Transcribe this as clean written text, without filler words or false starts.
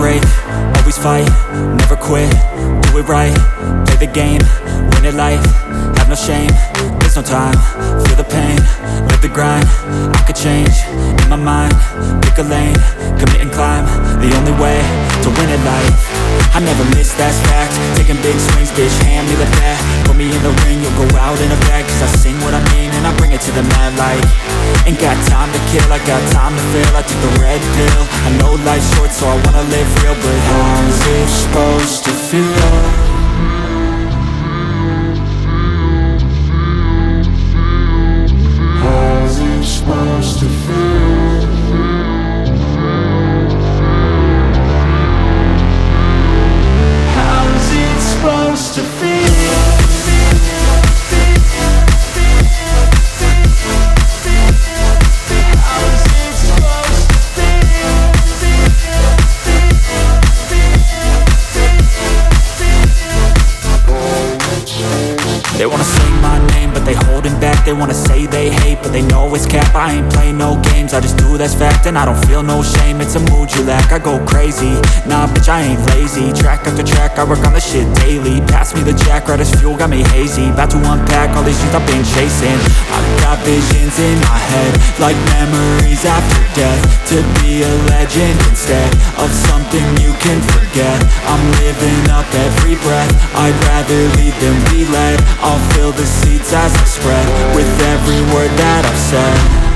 break, always fight, never quit, do it right, play the game, win it life, have no shame, there's no time, feel the pain, live the grind, I could change, in my mind, pick a lane, commit and climb, the only way to win at life. I never miss, that's fact, taking big swings, bitch, hand me the bat, put me in the ring, you'll go out in a bag, cause I sing what I mean and I bring it to the mad light. Ain't got time to kill, I got time to feel, I took the red pill, I know life's short so I wanna live real, but how's it supposed to feel? How's it supposed to feel? How's it supposed to feel? They wanna say my name, but they holding back. They wanna say they hate, but they know it's cap. I ain't play no games, I just do, that's fact. And I don't feel no shame, it's a mood you lack. I go crazy, nah bitch I ain't lazy. Track after track, I work on this shit daily. Pass me the jack, right as fuel, got me hazy. About to unpack all these things I've been chasing. I've got visions in my head, like memories after death. To be a legend instead of something you can forget. I'm living up every breath, I'd rather lead than be led. I'll fill the seats as I spread with every word that I've said.